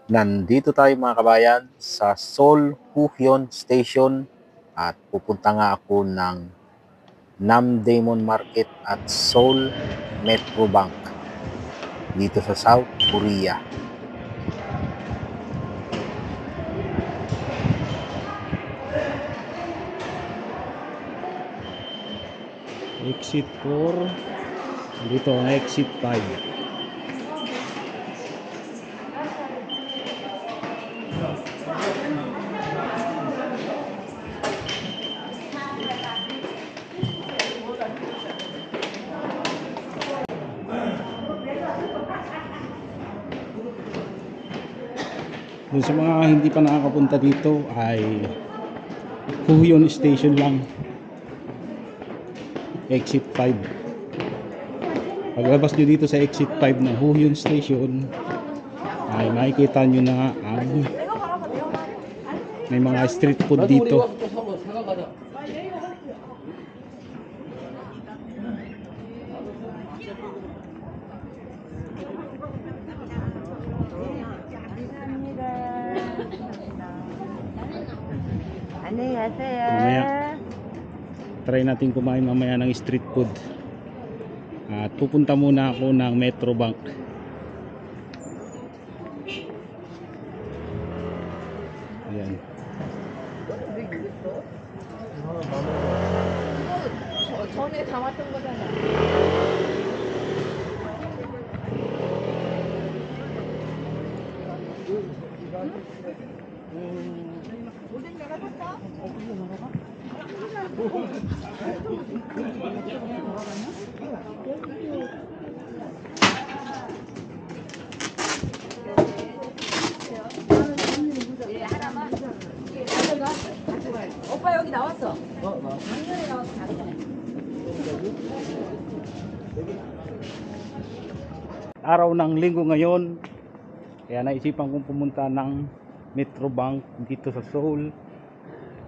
Nandito tayo mga kabayan sa Seoul Huhyon Station at pupunta nga ako ng Namdaemun Market at Seoul Metro Bank dito sa South Korea. Exit 4, dito ang exit 5. Dun sa mga hindi pa nakakapunta dito ay Huhyon Station lang, exit 5. Paglabas nyo dito sa exit 5 ng Huhyon Station ay makikita nyo na ang may mga street food dito. Mamaya try natin kumain mamaya ng street food. At pupunta muna ako ng Metro Bank. Ayan. 전에 담았던 거잖아. 오뎅 내가 샀다? 예, 하나만. 오빠 여기 나왔어. 작년에 나왔어, 작년에. Araw ng linggo ngayon, kaya naisipan kong pumunta ng Metro Bank dito sa Seoul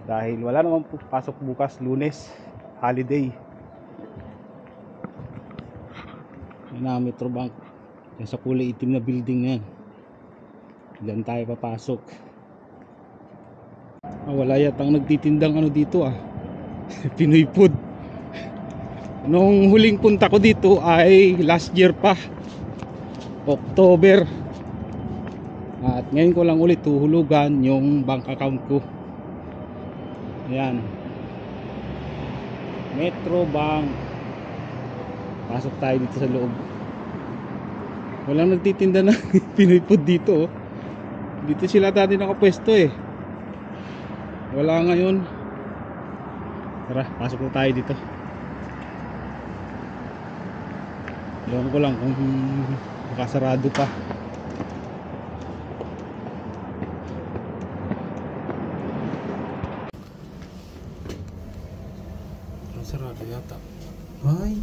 dahil wala naman pasok bukas, Lunes, holiday. Yan na Metro Bank, yan sa kulay itim na building na yan. Diyan tayo papasok. Wala yatang nagtitindang ano dito Pinoy food. Nung huling punta ko dito ay last year pa, October. At ngayon ko lang ulit tuhulugan yung bank account ko. Ayan, Metro Bank. Pasok tayo dito sa loob. Walang nagtitinda ng Pinoy food dito. Dito sila dati nakapwesto wala ngayon. Tara, pasok na tayo dito. Ewan ko lang kung nakasarado pa. Sarado yata. Ay.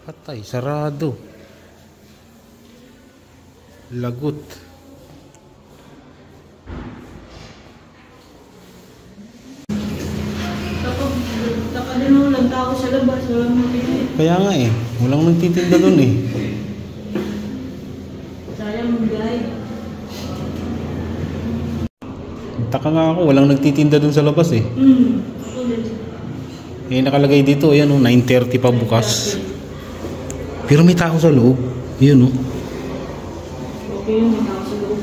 Patay, sarado. Lagot. Nakalimutan lang tao sa labas, walang mabili. Kaya nga walang nagtitinda doon Sayang mong guide. Taka nga ako, walang nagtitinda doon sa labas nakalagay dito, ayan 9:30 pa bukas. Pero may tao sa loob. Yun Okay yung may tao sa loob.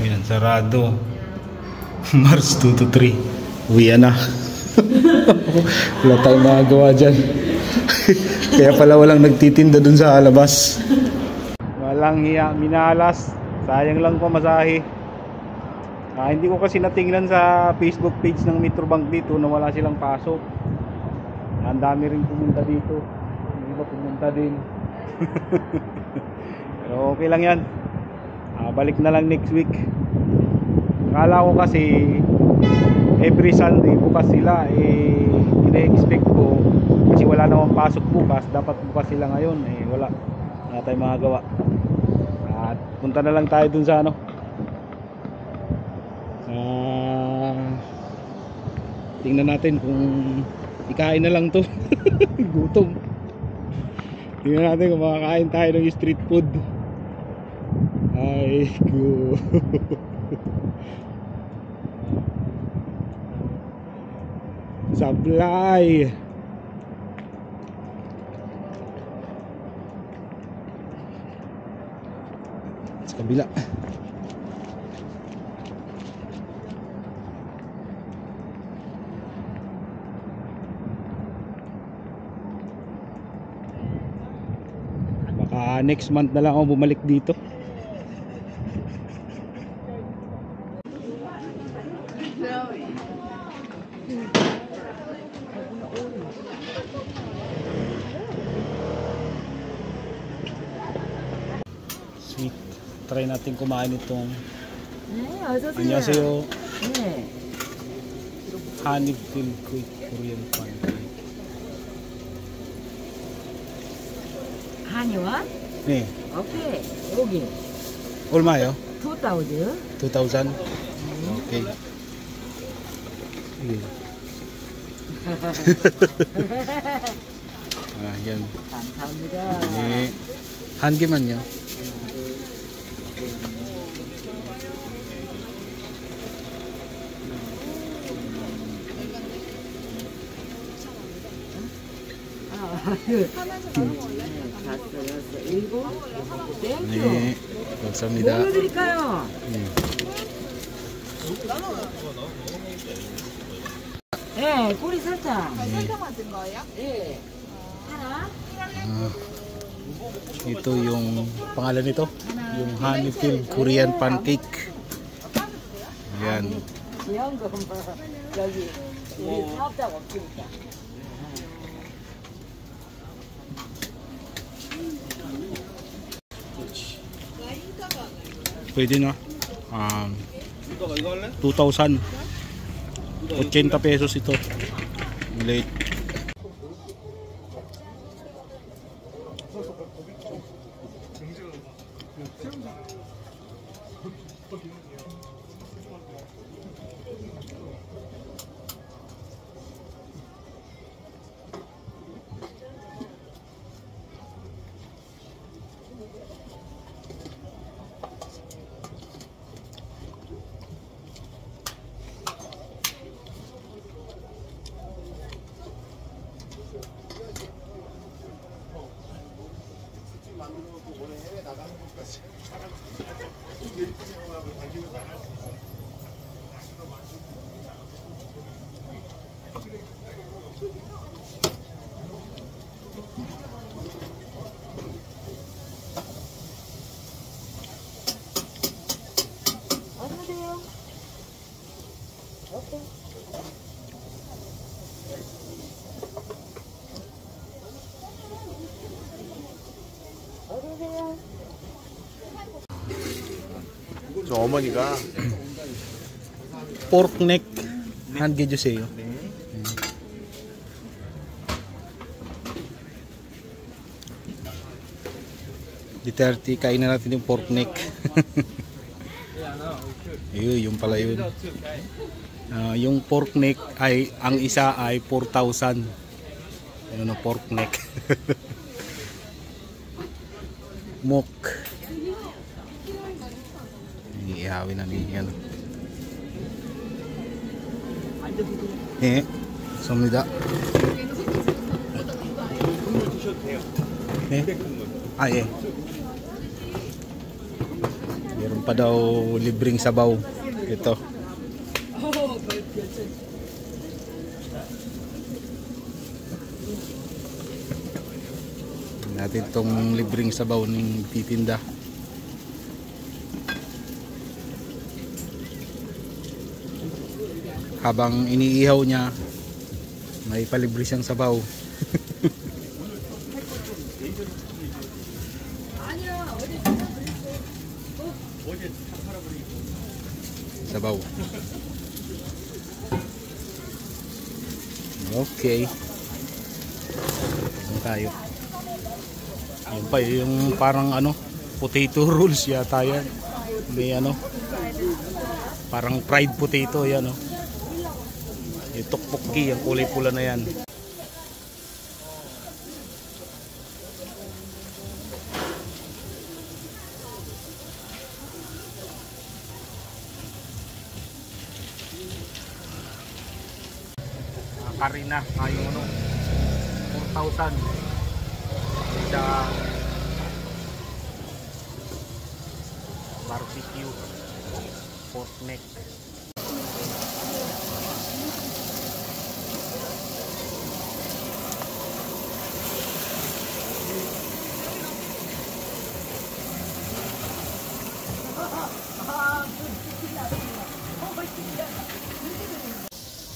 Ayan, sarado. March 2 to 3. Uwi na. Wala tayong magagawa dyan. Kaya pala walang nagtitinda dun sa labas. Walang hiya, minalas. Sayang lang pamasahe. Hindi ko kasi natingnan sa Facebook page ng Metro Bank dito na wala silang pasok. Ang dami rin pumunta dito. Hindi ba pumunta din? Pero okay lang yan. Balik na lang next week. Akala ko kasi every Sunday bukas sila. Ina-expect ko kasi wala namang pasok bukas, dapat bukas sila ngayon. Wala tayong magagawa. At punta na lang tayo dun sa ano, tingnan natin kung ikain na lang to. Gutom. Tingnan natin kung makakain tayo ng street food. Ay ko. Sablay. Sa kabila. Baka next month na lang ako bumalik dito. Sweet. Try natin kumain itong 안녕하세요. 네. Honey filled Korean pancake. 한이와? 네. 오케이. 여기 얼마예요? 2,000. 2,000? 오케이. yan. 감사합니다. 네. 한 개만요. 갔어, 일곱. 땡큐. 네. 감사합니다. 뭐 드릴까요? 네, 꼬리 설탕. 설탕만 든 거예요? 네. 하나. Ito yung pangalan nito, yung honey filled Korean pancake. Yan. 귀여운 거 뭐, 여기 우리 사업자가 없으니까. Pwede na. 2,000. 80 pesos ito. Late. 어서오세요. 오케이. 어서오세요. 저 어머니가 Pork neck 한 개 주세요. Di 30, kain na natin yung pork neck. Yung pala yun. Yung pork neck ay, ang isa ay 4,000. Ayun ang pork neck. Mok. Ihawin na niyan. 감사합니다. 예. Meron pa daw libreng sabaw. Ito. Natin tong libreng sabaw ng titinda. Habang iniihaw niya, may palibre siyang sabaw. Sabaw. Okay. Ano tayo? Yun pa yung parang ano, potato rolls yata yan. May ano, parang fried potato yan, no? Yung tteokbokki, yung kulay pula na yan. Karina, yung ano, 4,000 sa barbecue pork neck.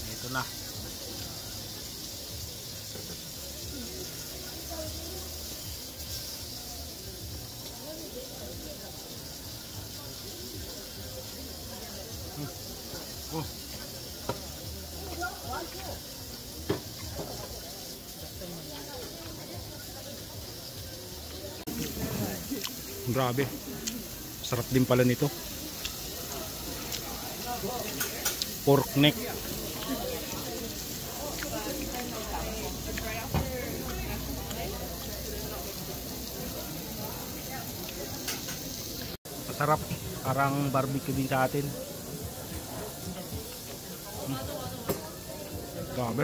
Ito na. Oh. Grabe. Sarap din pala nito. Pork neck. Masarap. Parang barbecue din sa atin. Grabe.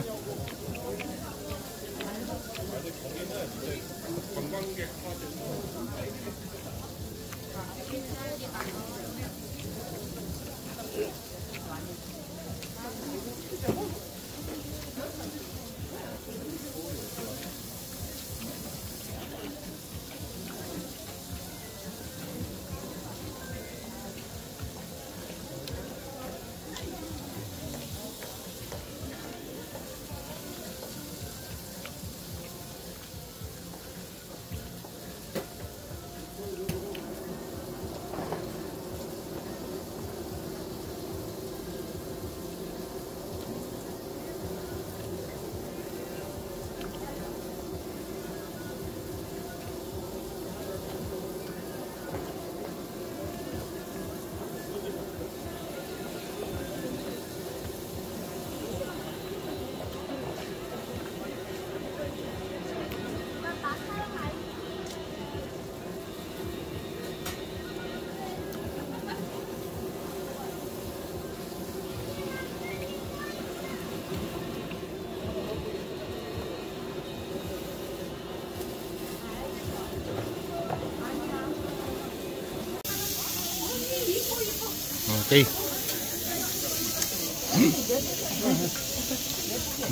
Okay.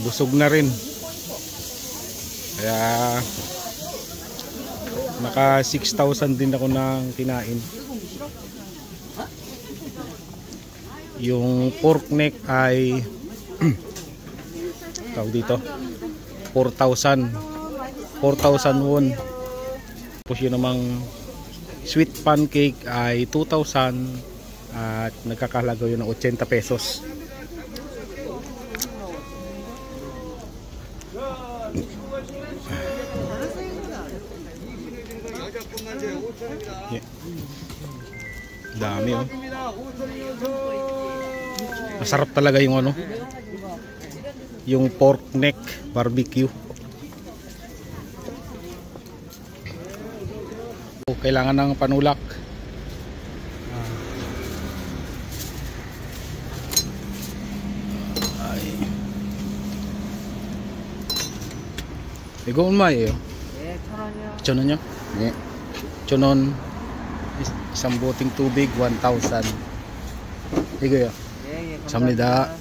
Busog na rin. Kaya naka 6,000 din ako nang kinain. Yung pork neck ay tawag dito 4,000 won. Tapos yun namang sweet pancake ay 2,000 at nagkakahalaga yun ng 80 pesos. Yeah. Dami, oh. Masarap talaga yung ano, yung pork neck barbecue. Kailangan ng panulak. 이거 얼마예요? 네, 1,000원이요. 1,000원요? 네. 1,000원. Isang boting tubig 1,000. 이거요. 예, 감사합니다.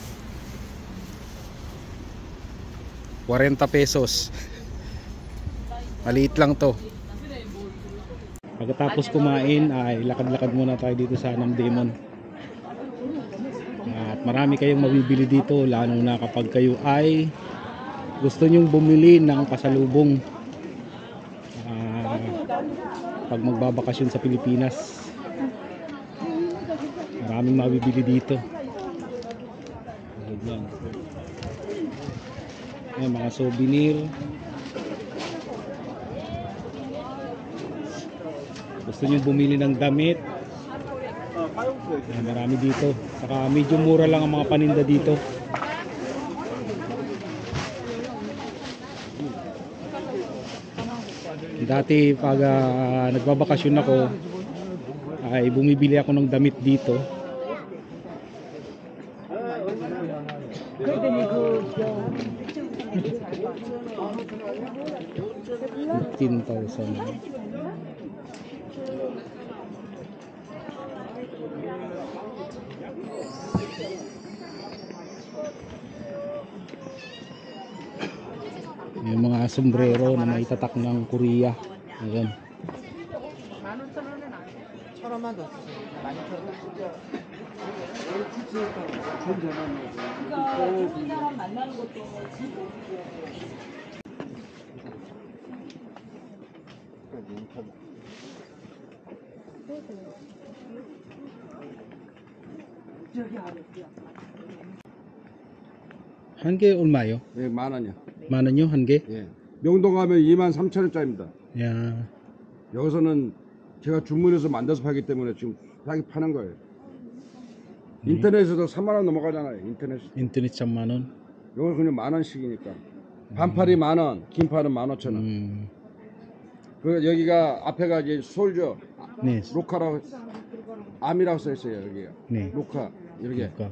40 pesos. Maliit lang to. Pagkatapos kumain ay lakad-lakad muna tayo dito sa Namdaemon. At marami kayong mabibili dito, lalo na kapag kayo ay gusto nyong bumili ng pasalubong pag magbabakasyon sa Pilipinas. Maraming mabibili dito. Ganyan. Ayan, mga souvenir. Gusto nyo bumili ng damit? Ayan, marami dito. Saka medyo mura lang ang mga paninda dito. Dati pag nagbabakasyon ako ay bumibili ako ng damit dito. 15,000. Yung mga sombrero na may tatak ng Korea. Ayan. 한 개 얼마요? 예, 10,000원이요. 만 원요? 한 개? 예. 명동 가면 23,000원짜리입니다. 야, 여기서는 제가 주문해서 만들어서 팔기 때문에 지금 싸게 파는 거예요. 인터넷에도 3만 원 넘어가잖아요. 인터넷 3만 원. 여기 그냥 10,000원씩이니까. 반팔이 10,000원, 긴 팔은 15,000원. 그 여기가 앞에가 이제 솔저, 네. 로카라고 암이라고 써 있어요. 여기가. 네. 로카 이렇게. 그러니까.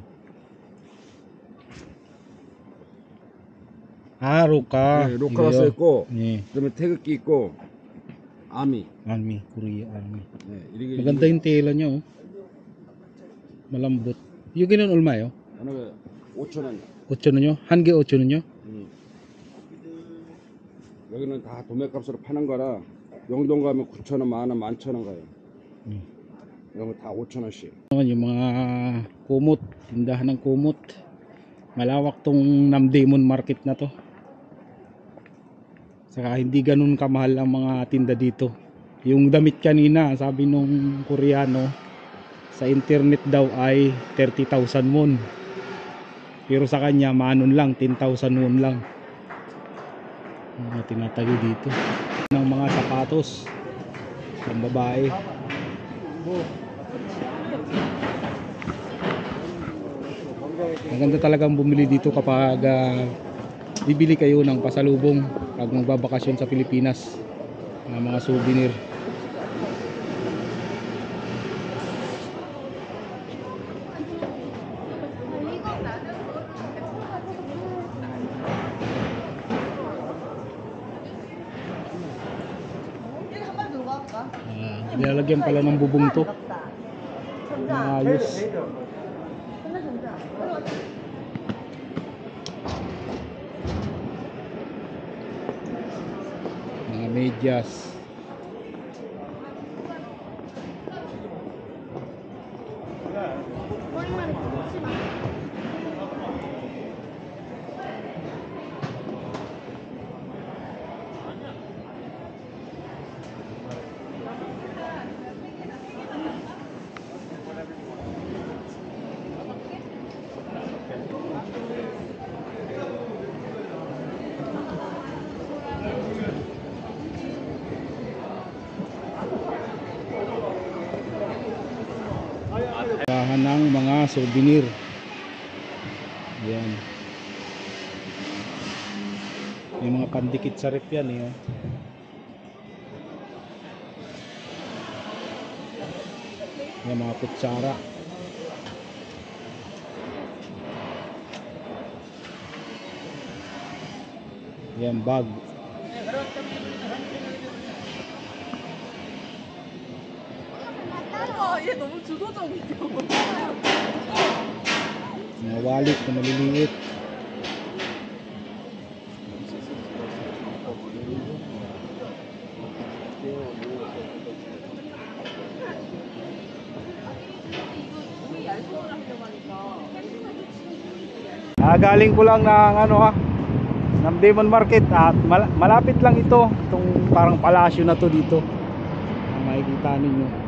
아, 로카. 네, 로카가 이거요? 써 있고, 네. 그다음에 태극기 있고, 아미. Army, Korea Army. 네, 이렇게. Maganda yung tela niya, oh. Malambot. Yung ganun 얼마요? 어느 거 5,000원. 5,000원요? 한 개 5,000원요? 여기는 다 도매값으로 파는 거라 명동 가면 9,000원, 10,000원, 11,000원 가요. 여기 다 5,000원씩. Yung mga kumot, tindahan ng kumot. Malawak tong Namdemon Market na to. Saka hindi ganun kamahal ang mga tinda dito. Yung damit kanina, sabi nung Koreano, sa internet daw ay 30,000 won. Pero sa kanya, manon lang, 10,000 won lang. Mga tinatago dito. Ng mga sapatos ng babae. Maganda talagang bumili dito kapag bibili kayo ng pasalubong pag magbabakasyon sa Pilipinas, mga souvenir. Nilalagyan pala ng bubong to. Ayos. Mga medyas. Ng mga souvenir. Yan. Yung mga pandikit sa rep yan eh. Yung mga kutsara. Yan, bag. 얘 너무 주도적이야. Mga wallet na maliliit. Galing ko lang ng Namdemon Market at malapit lang itong parang palasyo na to dito. Makikita ninyo.